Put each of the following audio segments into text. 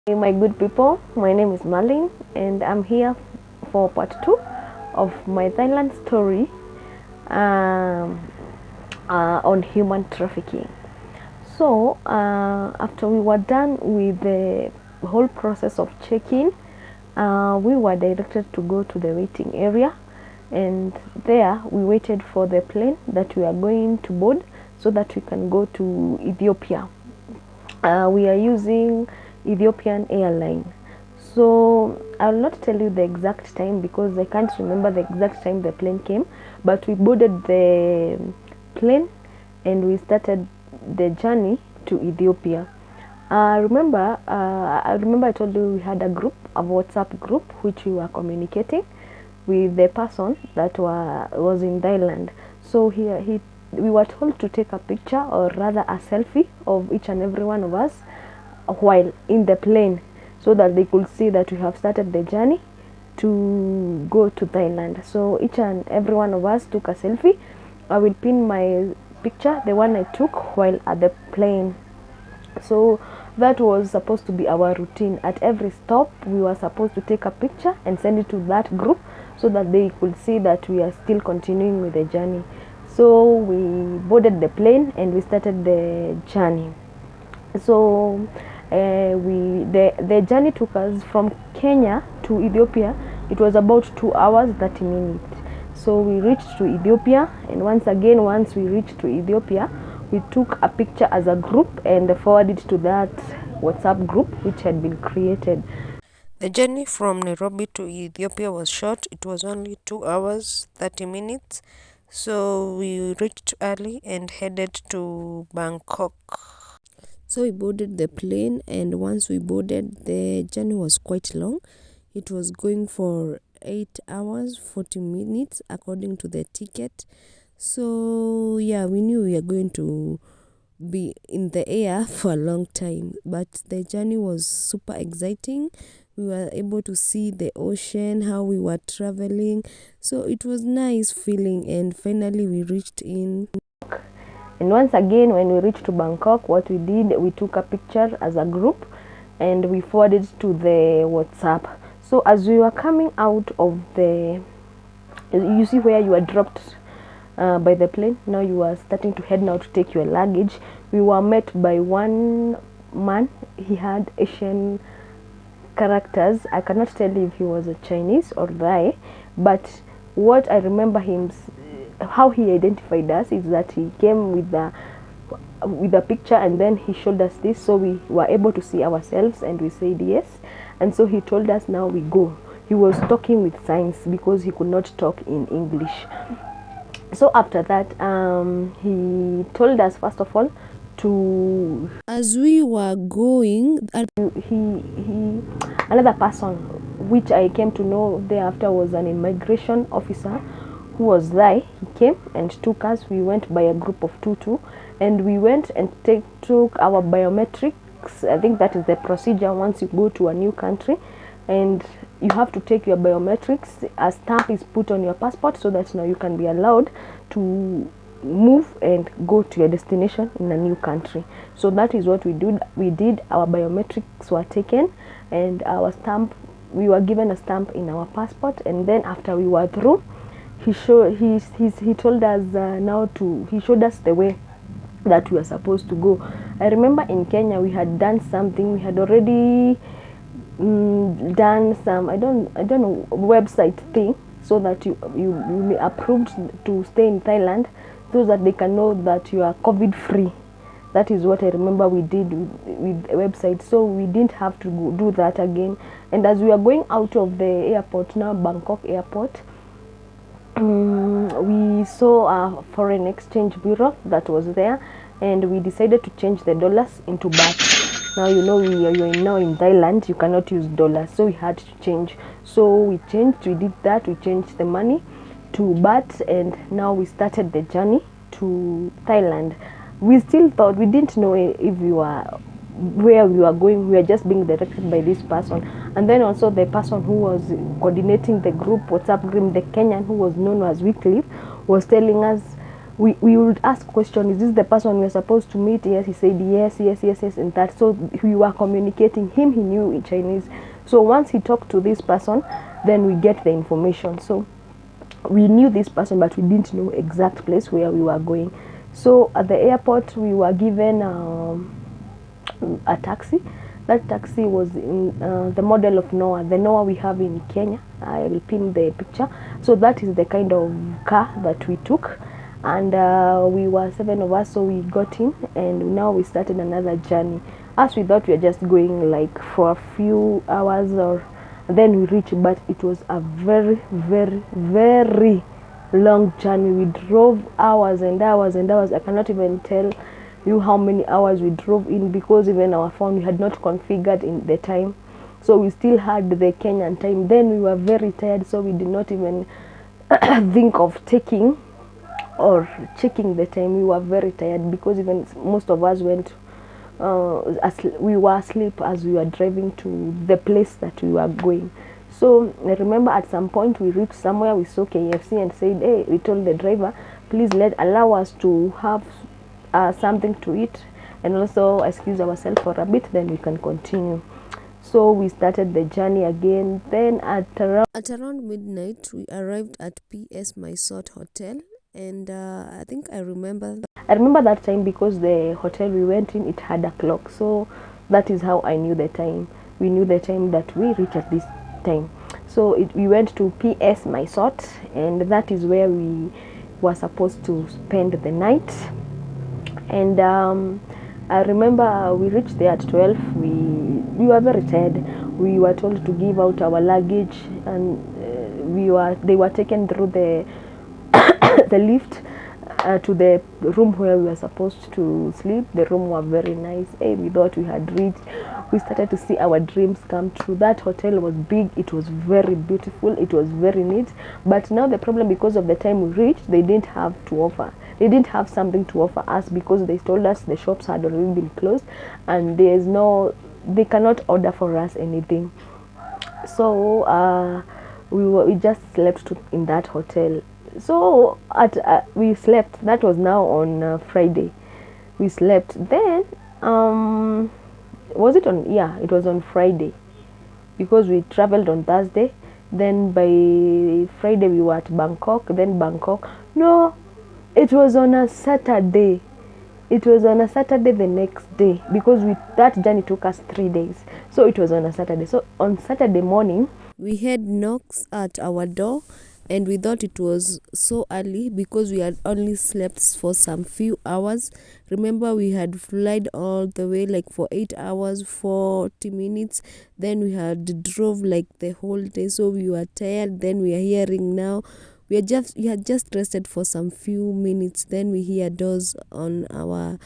Hey, my good people, my name is Marlene and I'm here for part 2 of my Thailand story um, on human trafficking. So after we were done with the whole process of check-in, we were directed to go to the waiting area, and there we waited for the plane that we are going to board so that we can go to Ethiopia. We are using Ethiopian airline. So I will not tell you the exact time because I can't remember the exact time the plane came, but we boarded the plane and we started the journey to Ethiopia. I remember I told you we had a group, a WhatsApp group, which we were communicating with the person that was in Thailand. So we were told to take a picture, or rather a selfie, of each and every one of us while in the plane, so that they could see that we have started the journey to go to Thailand. So each and every one of us took a selfie. I will pin my picture, the one I took while at the plane. So that was supposed to be our routine. At every stop we were supposed to take a picture and send it to that group so that they could see that we are still continuing with the journey. So we boarded the plane and we started the journey. So the journey took us from Kenya to Ethiopia. It was about 2 hours 30 minutes. So we reached to Ethiopia, and once we reached to Ethiopia, we took a picture as a group and forwarded to that WhatsApp group which had been created. The journey from Nairobi to Ethiopia was short. It was only 2 hours 30 minutes. So we reached early and headed to Bangkok. So we boarded the plane, and once we boarded, the journey was quite long. It was going for 8 hours 40 minutes according to the ticket. So yeah, we knew we were going to be in the air for a long time, but the journey was super exciting. We were able to see the ocean, how we were traveling, so it was nice feeling. And finally we reached in. And once again, when we reached to Bangkok, what we did, we took a picture as a group and we forwarded to the WhatsApp. So as we were coming out of the, you see where you were dropped by the plane, now you are starting to head now to take your luggage. We were met by one man. He had Asian characters. I cannot tell you if he was a Chinese or Thai, but what I remember him, how he identified us, is that he came with a picture and then he showed us this, so we were able to see ourselves and we said yes. And so he told us now we go. He was talking with signs because he could not talk in English. So after that, he told us first of all to, As we were going, he another person which I came to know thereafter was an immigration officer who was there. He came and took us. We went by a group of two, and we went and took our biometrics. I think that is the procedure once you go to a new country, and you have to take your biometrics. A stamp is put on your passport so that now you can be allowed to move and go to your destination in a new country. So that is what we did. Our biometrics were taken and our stamp, we were given a stamp in our passport, and then after we were through, he told us he showed us the way that we were supposed to go. I remember in Kenya we had done something. We had already done some, I don't know, website thing, so that you be approved to stay in Thailand, so that they can know that you are COVID free. That is what I remember we did with a website, so we didn't have to do that again. And as we were going out of the airport, now Bangkok airport, we saw a foreign exchange bureau that was there, and we decided to change the dollars into baht. Now you know you're now in Thailand, you cannot use dollars, so we had to change. So we did that, we changed the money to baht, and now we started the journey to Thailand. We still thought, we didn't know if we were where we were going. We were just being directed by this person, and then also the person who was coordinating the group WhatsApp group, the Kenyan who was known as Wycliffe, was telling us we would ask question, is this the person we're supposed to meet? Yes, he said yes, yes, yes, yes, and that. So we were communicating. He knew in Chinese. So once he talked to this person, then we get the information. So we knew this person, but we didn't know exact place where we were going. So at the airport, we were given a taxi. That taxi was in the model of Noah, the Noah we have in Kenya. I will pin the picture. So that is the kind of car that we took, and we were 7 of us, so we got in, and now we started another journey. As we thought we were just going like for a few hours, or then we reached, but it was a very, very, very long journey. We drove hours and hours and hours. I cannot even tell you how many hours we drove in, because even our phone we had not configured in the time, so we still had the Kenyan time. Then we were very tired, so we did not even think of taking or checking the time. We were very tired because even most of us went we were asleep as we were driving to the place that we were going. So I remember at some point we reached somewhere, we saw KFC and said, hey, we told the driver, please allow us to have something to eat and also excuse ourselves for a bit, then we can continue. So we started the journey again. Then at around midnight, we arrived at PS Mysort Hotel, and I think I remember that time because the hotel we went in, it had a clock. So that is how I knew the time. We knew the time that we reached at this time. So we went to PS Mysort, and that is where we were supposed to spend the night. And I remember we reached there at 12. We were very tired. We were told to give out our luggage, and they were taken through the the lift to the room where we were supposed to sleep. The room was very nice. Hey, we thought we had reached. We started to see our dreams come true. That hotel was big. It was very beautiful. It was very neat. But now the problem, because of the time we reached, they didn't have to offer. They didn't have something to offer us because they told us the shops had already been closed, and they cannot order for us anything. So we just slept in that hotel. So we slept. That was now on Friday. We slept. Then was it on? Yeah, it was on Friday, because we traveled on Thursday. Then by Friday we were at Bangkok. Then Bangkok. No, it was on a Saturday. It was on a Saturday the next day, because that journey took us 3 days. So it was on a Saturday. So on Saturday morning, we had knocks at our door, and we thought it was so early because we had only slept for some few hours. Remember, we had flied all the way like for 8 hours 40 minutes. Then we had drove like the whole day, so we were tired. Then we are hearing now we had just rested for some few minutes. Then we hear doors on our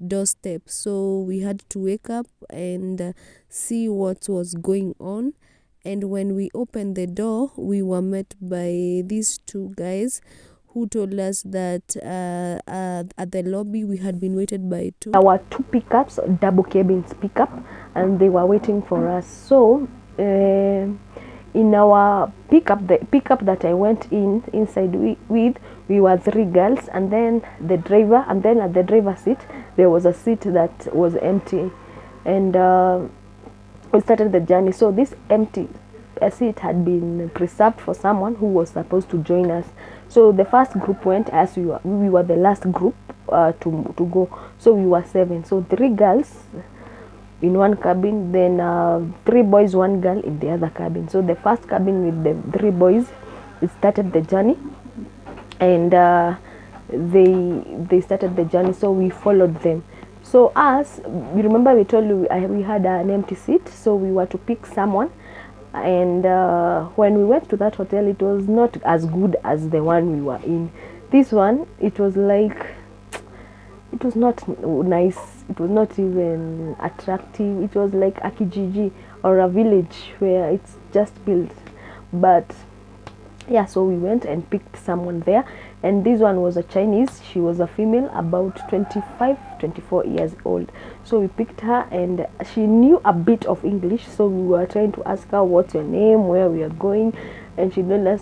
doorstep, so we had to wake up and see what was going on. And when we opened the door, we were met by these two guys who told us that at the lobby we had been waited by our two pickups, double cabins pickup, and they were waiting for us. So in our the pickup that I went inside with, we were 3 girls, and then the driver, and then at the driver's seat there was a seat that was empty, and we started the journey. So this empty seat had been preserved for someone who was supposed to join us. So the first group went, as we were the last group to go. So we were 7. So 3 girls in one cabin, then 3 boys, 1 girl in the other cabin. So the first cabin with the 3 boys, it started the journey, and they started the journey. So we followed them. So you remember we told you we had an empty seat, so we were to pick someone. And when we went to that hotel, it was not as good as the one we were in. This one, it was like, it was not nice. It was not even attractive. It was like a kijiji or a village where it's just built. But yeah, so we went and picked someone there, and this one was a Chinese. She was a female, about 25 24 years old. So we picked her, and she knew a bit of English, so we were trying to ask her, what's your name, where we are going, and she told us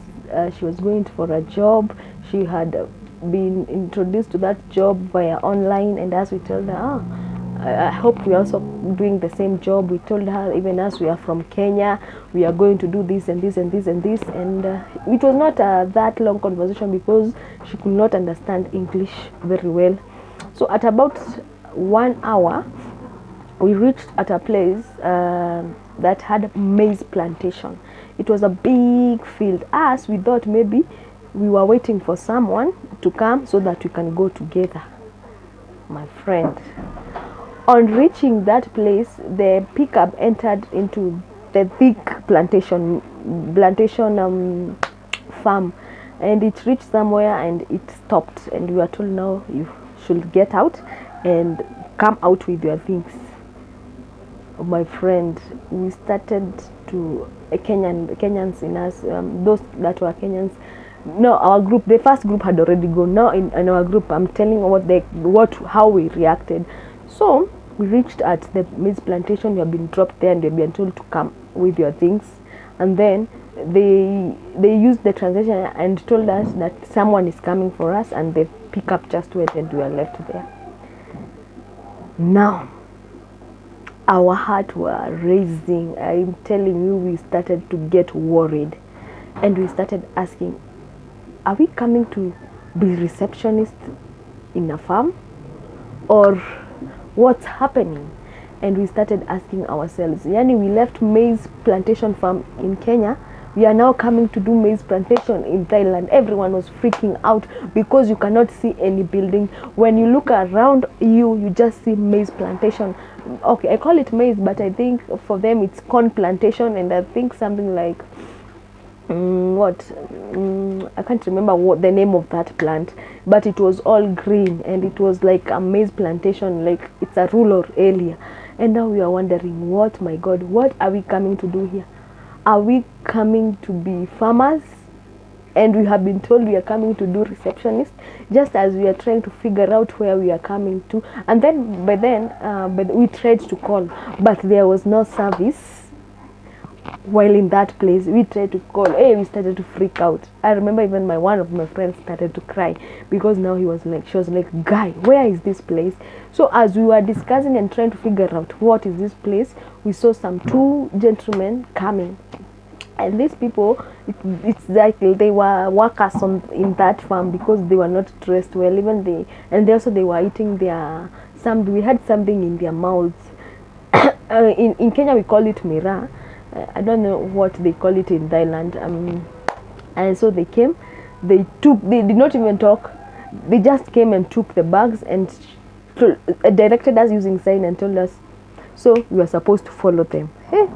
she was going for a job. She had been introduced to that job via online, and as we told her, I hope we're also doing the same job. We told her, even as we are from Kenya, we are going to do this and this and this and this. And it was not that long conversation because she could not understand English very well. So at about 1 hour, we reached at a place that had maize plantation. It was a big field. As we thought maybe we were waiting for someone to come so that we can go together. My friend, on reaching that place, the pickup entered into the thick plantation farm, and it reached somewhere and it stopped, and we were told, now you should get out and come out with your things. My friend, we started to Kenyans in us, those that were Kenyans. No, our group, the first group had already gone. Now in our group, I'm telling how we reacted. So we reached at the maize plantation. We have been dropped there and we have been told to come with your things. And then they used the translation and told us that someone is coming for us, and the pickup just went and we were left there. Now our heart were raising. I'm telling you, we started to get worried, and we started asking, are we coming to be receptionists in a farm, or what's happening? And we started asking ourselves, yani, we left maize plantation farm in Kenya, we are now coming to do maize plantation in Thailand. Everyone was freaking out because you cannot see any building. When you look around you just see maize plantation. Okay, I call it maize, but I think for them it's corn plantation, and I think something like I can't remember what the name of that plant, but it was all green, and it was like a maize plantation, like it's a rural area. And now we are wondering, what, my God, what are we coming to do here? Are we coming to be farmers? And we have been told we are coming to do receptionist, just as we are trying to figure out where we are coming to. And then but we tried to call, but there was no service. While in that place, we tried to call. Hey, we started to freak out. I remember even one of my friends started to cry because now she was like, guy, where is this place? So as we were discussing and trying to figure out what is this place, we saw two gentlemen coming. And these people, it's like they were workers in that farm because they were not dressed well. They were eating we had something in their mouths. In Kenya we call it mira. I don't know what they call it in Thailand. And so they came. They did not even talk. They just came and took the bags and directed us using sign and told us. So we were supposed to follow them. Hey.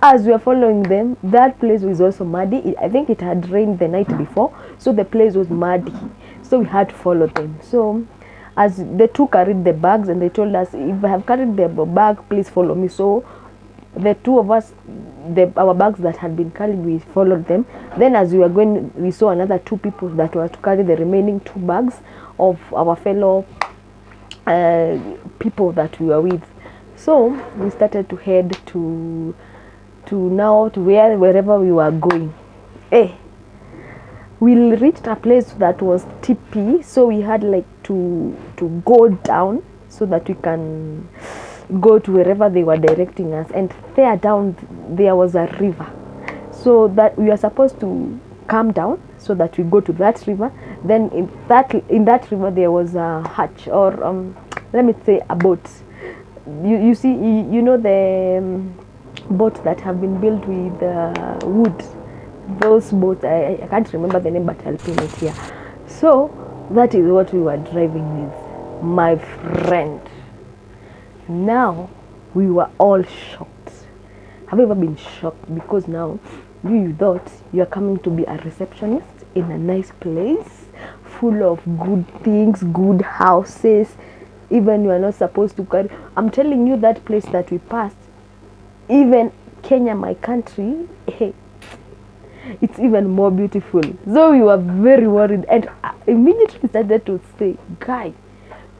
As we were following them, that place was also muddy. I think it had rained the night before, so the place was muddy. So we had to follow them. So as the two carried the bags, and they told us, if I have carried the bag, please follow me. So the two of us, our bags that had been carried, we followed them. Then as we were going, we saw another two people that were to carry the remaining two bags of our fellow people that we were with. So we started to head to wherever we were going. We reached a place that was tippy, so we had like to go down so that we can go to wherever they were directing us. And there down there was a river, so that we were supposed to come down so that we go to that river. Then in that river there was a hatch, or let me say a boat. You see, you know the boats that have been built with wood. Those boats, I can't remember the name, but I'll pin it here. So that is what we were driving with, my friend. Now we were all shocked. Have you ever been shocked? Because now you thought you are coming to be a receptionist in a nice place full of good things, good houses. Even you are not supposed to carry. I'm telling you, that place that we passed, even Kenya, my country, hey, it's even more beautiful. So we were very worried, and immediately started to say, guy,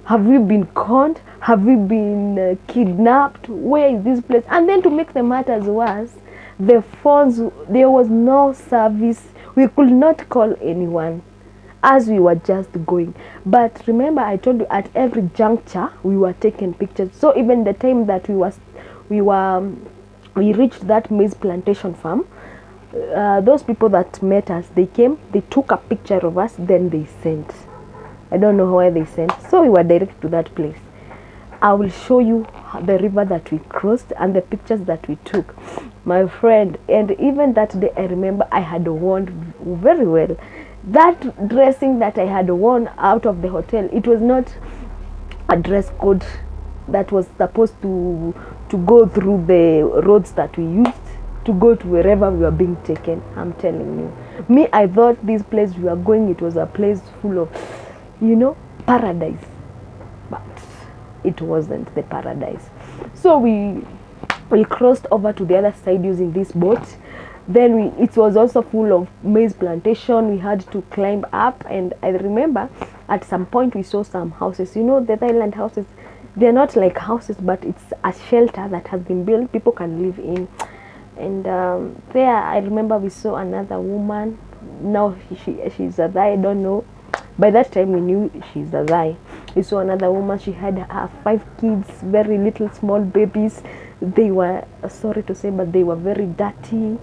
have we been conned? Have we been kidnapped? Where is this place? And then to make the matters worse, the phones, there was no service. We could not call anyone. as we were just going. But remember, I told you at every juncture we were taking pictures. So even the time that we reached that maize plantation farm, those people that met us, they came, they took a picture of us, then they sent. I don't know why they sent. So we were directed to that place. I will show you the river that we crossed and the pictures that we took, my friend. And even that day, I remember I had worn very well that dressing that I had worn out of the hotel. It was not a dress code that was supposed to go through the roads that we used to go to wherever we were being taken. I'm telling you, me, I thought this place we were going, it was a place full of, you know, paradise, but it wasn't the paradise. So we crossed over to the other side using this boat. Then it was also full of maize plantation. We had to climb up, and I remember at some point we saw some houses. You know, the Thailand houses, they're not like houses, but it's a shelter that has been built, people can live in. And there I remember we saw another woman. Now she's a Thai, I don't know. By that time we knew she's a Thai. We saw another woman, she had 5 kids, very little small babies. They were, sorry to say, but they were very dirty.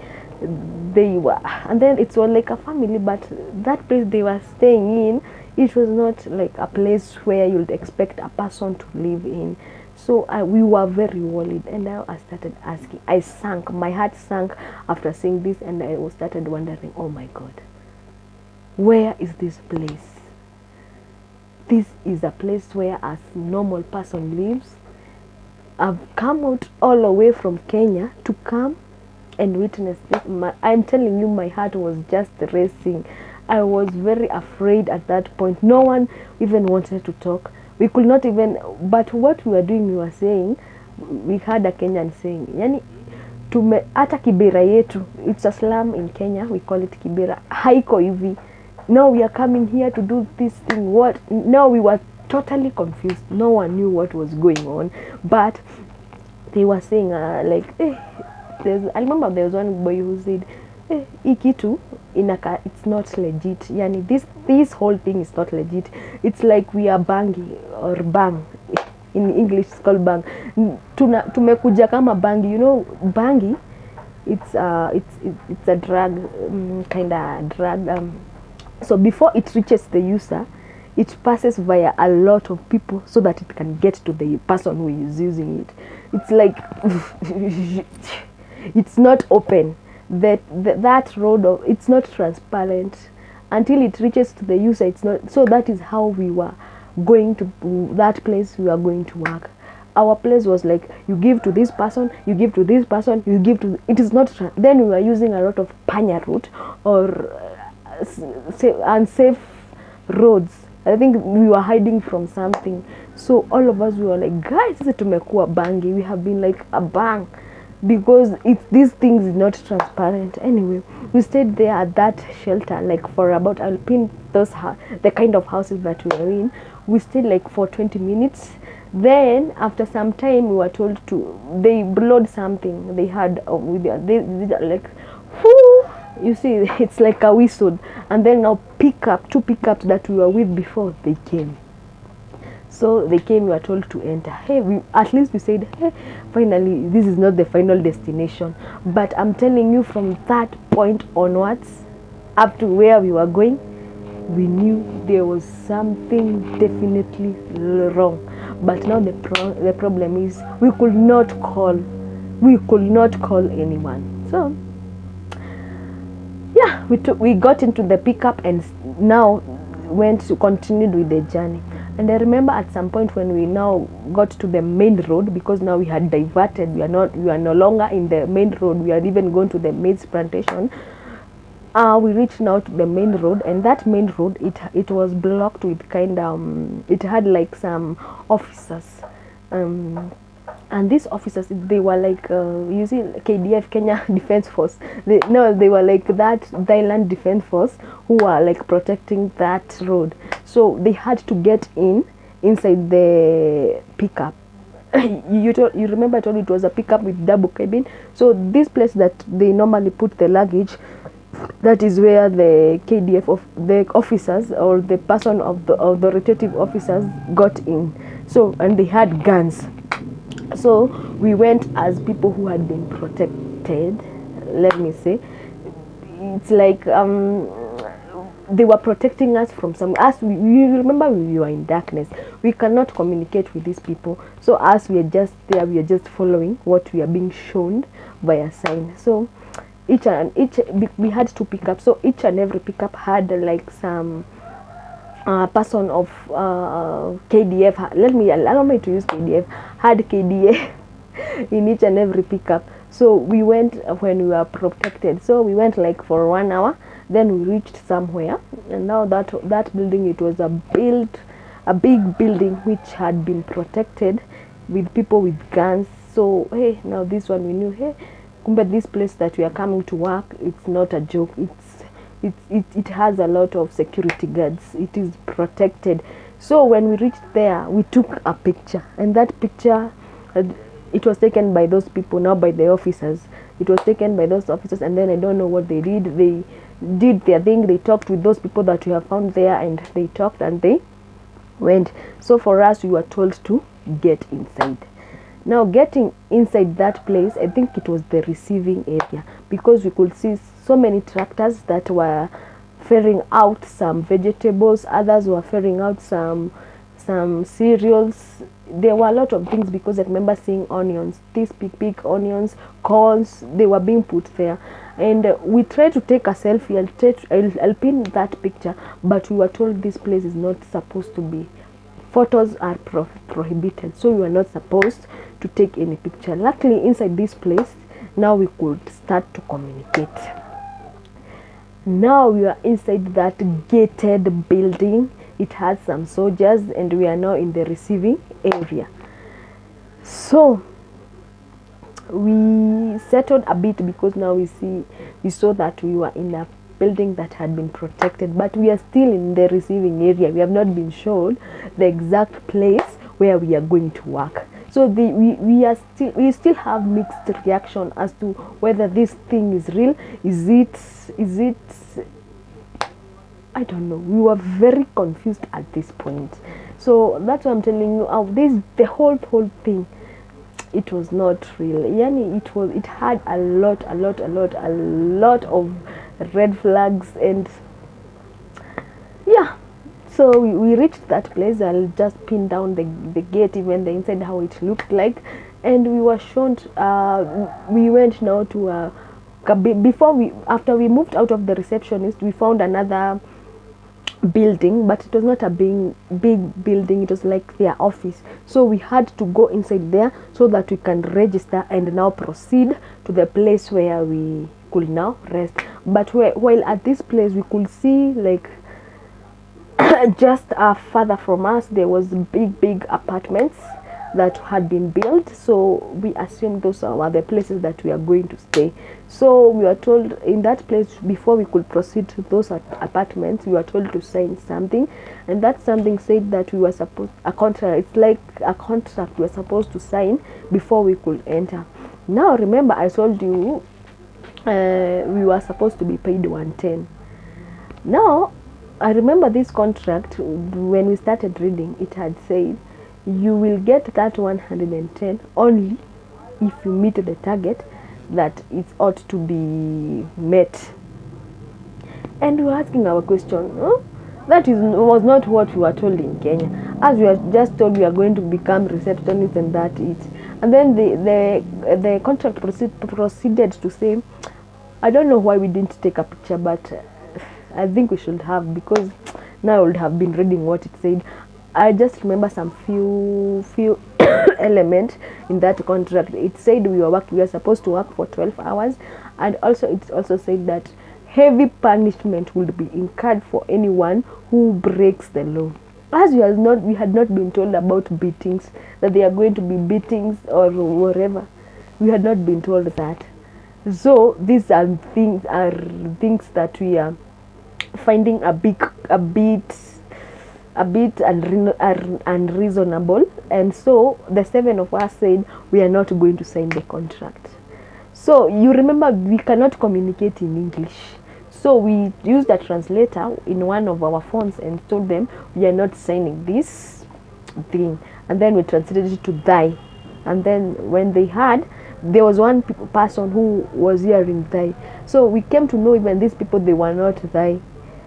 They were, and then it was like a family, but that place they were staying in, it was not like a place where you'd expect a person to live in. So we were very worried, and now I started asking. I sank, my heart sank after seeing this, and I started wondering, oh my God, where is this place? This is a place where a normal person lives. I've come out all the way from Kenya to come and witness this. I'm telling you, my heart was just racing. I was very afraid at that point. No one even wanted to talk. We could not even, but what we were doing, we were saying, we had a Kenyan saying, yani, hata kibera yetu, it's a slum in Kenya, we call it kibera, haiko hivi. Now we are coming here to do this thing. What? Now we were totally confused. No one knew what was going on, but they were saying like, I remember there was one boy who said, ikitu inaka, it's not legit. Yani this whole thing is not legit. It's like we are bangi or bang. In English it's called bang. Tumekuja kama bangi. You know, bangi, it's a drug, kind of drug. So before it reaches the user, it passes via a lot of people so that it can get to the person who is using it. It's like it's not open. That road, it's not transparent until it reaches to the user. It's not. So that is how we were going to that place. We were going to work. Our place was like, you give to this person, you give to this person, you give to. It is not. Then we were using a lot of panya route or unsafe roads. I think we were hiding from something. So all of us, we were like, guys, tumekuwa bangi. We have been like a bang because these things is not transparent. Anyway, we stayed there at that shelter like for about, I'll pin those the kind of houses that we were in. We stayed like for 20 minutes. Then after some time, we were told they blowed something. They had they like, whoo. You see, it's like a whistle, and then now two pickups that we were with before, they came. So they came, we were told to enter. Hey, at least we said, hey, finally, this is not the final destination. But I'm telling you, from that point onwards, up to where we were going, we knew there was something definitely wrong. But now the problem is we could not call anyone. So yeah, we got into the pickup and now continued with the journey. And I remember at some point when we now got to the main road, because now we had diverted, we are no longer in the main road, we had even gone to the maize plantation. We reached now to the main road, and that main road, it was blocked with it had like some officers, and these officers, they were like you see, KDF, Kenya Defense Force. They were like that Thailand Defense Force who were like protecting that road. So they had to get inside the pickup. You remember I told you it was a pickup with double cabin. So this place that they normally put the luggage, That is where the KDF of the officers or the person of the authoritative officers got in. So, and they had guns. So we went as people who had been protected. Let me say, it's like they were protecting us from some. As we remember, we were in darkness. We cannot communicate with these people. So as we are just there, we are just following what we are being shown by a sign. So each we had to pick up. So each and every pickup had like some person of KDF. Allow me to use KDF. Had KDF in each and every pickup. So we went when we were protected. So we went like for 1 hour. Then we reached somewhere, and now that building, it was a big building which had been protected with people with guns. So hey, now this one we knew, hey, but this place that we are coming to work, it's not a joke. It has a lot of security guards. It is protected. So when we reached there, we took a picture, and that picture, it was taken by those people, not by the officers. It was taken by those officers, and then I don't know what they did. They did their thing. They talked with those people that we have found there, and they talked and they went. So for us, we were told to get inside. Now getting inside that place, I think it was the receiving area, because we could see so many tractors that were ferrying out some vegetables, others were ferrying out some cereals. There were a lot of things, because I remember seeing onions, these big onions, corns, they were being put there. And we tried to take a selfie. I'll pin that picture, but we were told this place is not supposed to be. Photos are prohibited, so we were not supposed to take any picture. Luckily, inside this place, now we could start to communicate. Now we are inside that gated building. It has some soldiers, and we are now in the receiving area. So we settled a bit, because now we saw that we were in a building that had been protected, but we are still in the receiving area. We have not been shown the exact place where we are going to work. So we still have mixed reaction as to whether this thing is real. Is it I don't know. We were very confused at this point. So that's what I'm telling you. The whole thing, it was not real. Yani it had a lot of red flags, and yeah. So we reached that place. I'll just pin down the gate, even the inside, how it looked like, and we were shown. We went now to after we moved out of the receptionist, we found another building, but it was not a big building. It was like their office. So we had to go inside there so that we can register and now proceed to the place where we could now rest. But while at this place, we could see like just further from us, there was big apartments that had been built. So we assumed those were the places that we are going to stay. So we were told in that place, before we could proceed to those apartments, we were told to sign something, and that something said that we were supposed a contract. It's like a contract we were supposed to sign before we could enter. Now remember, I told you we were supposed to be paid 110. Now I remember this contract, when we started reading, it had said you will get that 110 only if you meet the target that it ought to be met. And we were asking our question, that was not what we were told in Kenya. As we were just told we are going to become receptionists, and that it. And then the contract proceeded to say, I don't know why we didn't take a picture, but I think we should have, because now I would have been reading what it said. I just remember some few elements in that contract. It said we were supposed to work for 12 hours, and also it also said that heavy punishment would be incurred for anyone who breaks the law. As we had not been told about beatings, that there are going to be beatings or whatever. We had not been told that. So these are things that we are finding a bit unreasonable. And so the 7 of us said we are not going to sign the contract. So you remember, we cannot communicate in English. So we used a translator in one of our phones and told them we are not signing this thing, and then we translated it to Thai. And then when they had, there was one person who was hearing Thai, so we came to know even these people, they were not Thai.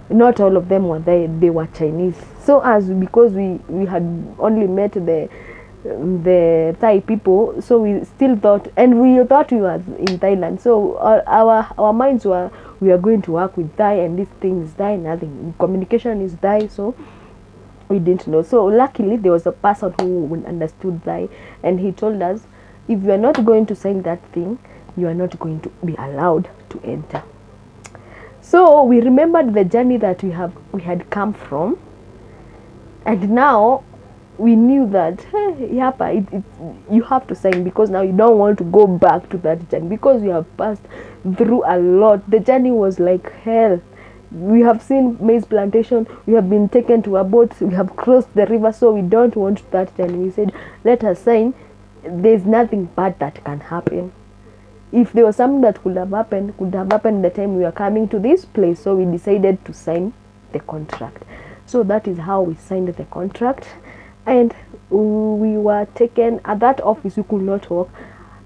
Not all of them were Thai, they were Chinese. So as because we had only met the Thai people, so we still thought, and we thought we were in Thailand, so our minds were, we are going to work with Thai, and this thing is Thai, nothing, communication is Thai, so we didn't know. So luckily there was a person who understood Thai, and he told us, if you are not going to sign that thing, you are not going to be allowed to enter. So we remembered the journey that we had come from, and now we knew that, hey, you have to sign, because now you don't want to go back to that journey, because we have passed through a lot. The journey was like hell. We have seen maize plantation, we have been taken to a boat, we have crossed the river, so we don't want that journey. We said, let us sign. There's nothing bad that can happen. If there was something that could have happened the time we were coming to this place. So we decided to sign the contract. So that is how we signed the contract, and we were taken at that office. We could not walk.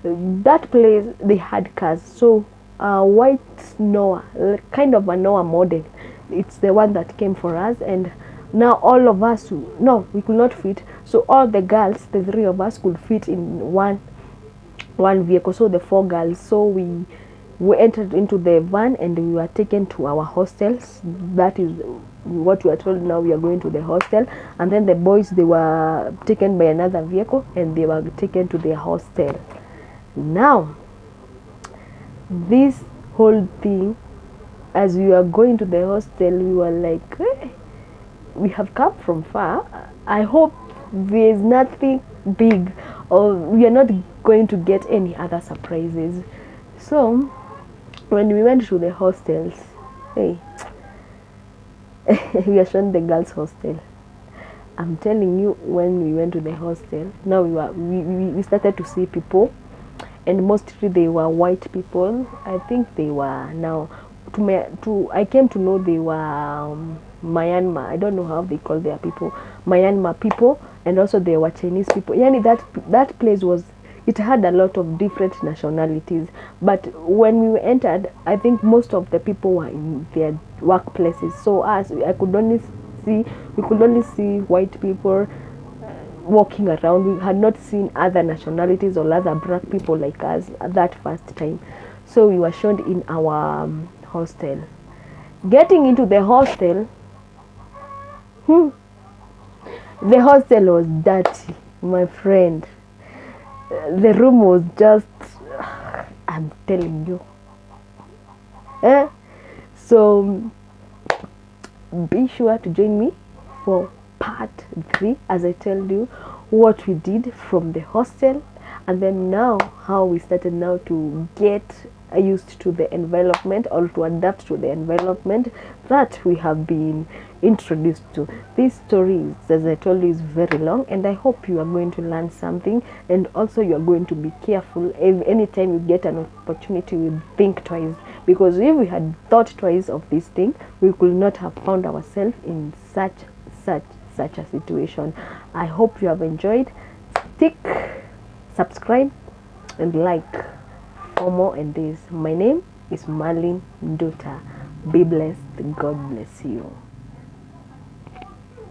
That place, they had cars, so white Noah, kind of a Noah model, it's the one that came for us. And now all of us, no, we could not fit, so all the girls, the three of us, could fit in one vehicle, so the four girls. So we entered into the van, and we were taken to our hostels. That is what we are told. Now we are going to the hostel, and then the boys, they were taken by another vehicle, and they were taken to their hostel. Now this whole thing, as we were going to the hostel, we were like, hey, we have come from far, I hope there's nothing big, or we are not going to get any other surprises. So when we went to the hostels, hey, we are shown the girls hostel. I'm telling you, when we went to the hostel, now we started to see people, and mostly they were white people. I think they were, now I came to know they were Myanmar. I don't know how they call their people, Myanmar people, and also they were Chinese people. Yani that place was, it had a lot of different nationalities. But when we entered, I think most of the people were in their workplaces. So we could only see white people walking around. We had not seen other nationalities or other black people like us at that first time. So we were shown in our hostel. Getting into the hostel, the hostel was dirty, my friend. The room was just, I'm telling you. So be sure to join me for part 3, as I told you what we did from the hostel, and then now how we started now to get used to the environment, or to adapt to the environment that we have been introduced to. This story, as I told you, is very long, and I hope you are going to learn something, and also you are going to be careful. Anytime you get an opportunity, you think twice, because if we had thought twice of this thing, we could not have found ourselves in such a situation. I hope you have enjoyed. Stick, subscribe, and like for more on this. My name is Marlene Dota. Be blessed. God bless you.